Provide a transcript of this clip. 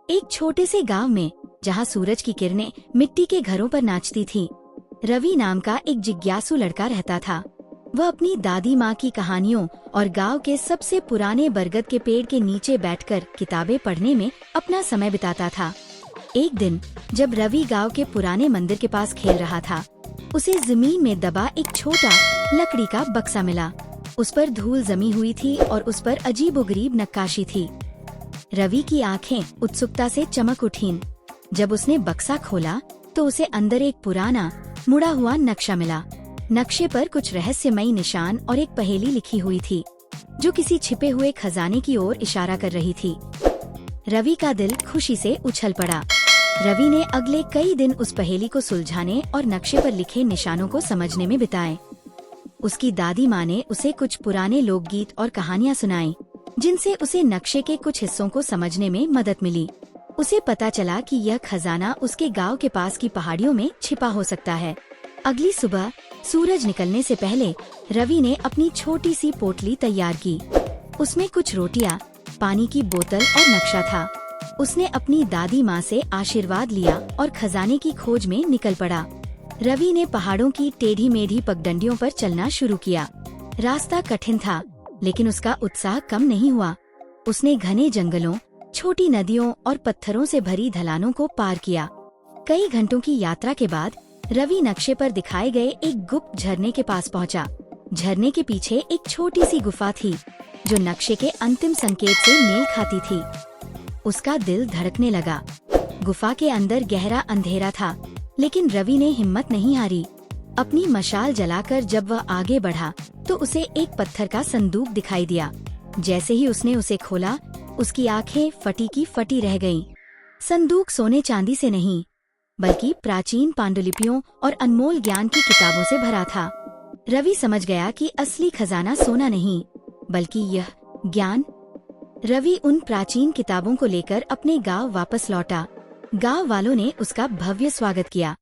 एक छोटे से गांव में जहां सूरज की किरणें मिट्टी के घरों पर नाचती थीं, रवि नाम का एक जिज्ञासु लड़का रहता था। वह अपनी दादी माँ की कहानियों और गांव के सबसे पुराने बरगद के पेड़ के नीचे बैठकर किताबें पढ़ने में अपना समय बिताता था। एक दिन जब रवि गांव के पुराने मंदिर के पास खेल रहा था, उसे जमीन में दबा एक छोटा लकड़ी का बक्सा मिला। उस पर धूल जमी हुई थी और उस पर अजीबोगरीब नक्काशी थी। रवि की आंखें उत्सुकता से चमक उठीं। जब उसने बक्सा खोला तो उसे अंदर एक पुराना मुड़ा हुआ नक्शा मिला। नक्शे पर कुछ रहस्यमयी निशान और एक पहेली लिखी हुई थी, जो किसी छिपे हुए खजाने की ओर इशारा कर रही थी। रवि का दिल खुशी से उछल पड़ा। रवि ने अगले कई दिन उस पहेली को सुलझाने और नक्शे पर लिखे निशानों को समझने में बिताए। उसकी दादी माँ ने उसे कुछ पुराने लोकगीत और कहानियाँ सुनाई, जिनसे उसे नक्शे के कुछ हिस्सों को समझने में मदद मिली। उसे पता चला कि यह खजाना उसके गांव के पास की पहाड़ियों में छिपा हो सकता है। अगली सुबह सूरज निकलने से पहले रवि ने अपनी छोटी सी पोटली तैयार की। उसमें कुछ रोटियां, पानी की बोतल और नक्शा था। उसने अपनी दादी माँ से आशीर्वाद लिया और खजाने की खोज में निकल पड़ा। रवि ने पहाड़ों की टेढ़ी मेढ़ी पगडंडियों पर चलना शुरू किया। रास्ता कठिन था, लेकिन उसका उत्साह कम नहीं हुआ। उसने घने जंगलों, छोटी नदियों और पत्थरों से भरी ढलानों को पार किया। कई घंटों की यात्रा के बाद रवि नक्शे पर दिखाए गए एक गुप्त झरने के पास पहुंचा। झरने के पीछे एक छोटी सी गुफा थी, जो नक्शे के अंतिम संकेत से मेल खाती थी। उसका दिल धड़कने लगा। गुफा के अंदर गहरा अंधेरा था, लेकिन रवि ने हिम्मत नहीं हारी। अपनी मशाल जलाकर जब वह आगे बढ़ा तो उसे एक पत्थर का संदूक दिखाई दिया। जैसे ही उसने उसे खोला, उसकी आंखें फटी की फटी रह गईं। संदूक सोने चांदी से नहीं, बल्कि प्राचीन पांडुलिपियों और अनमोल ज्ञान की किताबों से भरा था। रवि समझ गया कि असली खजाना सोना नहीं, बल्कि यह ज्ञान। रवि उन प्राचीन किताबों को लेकर अपने गांव वापस लौटा। गांव वालों ने उसका भव्य स्वागत किया।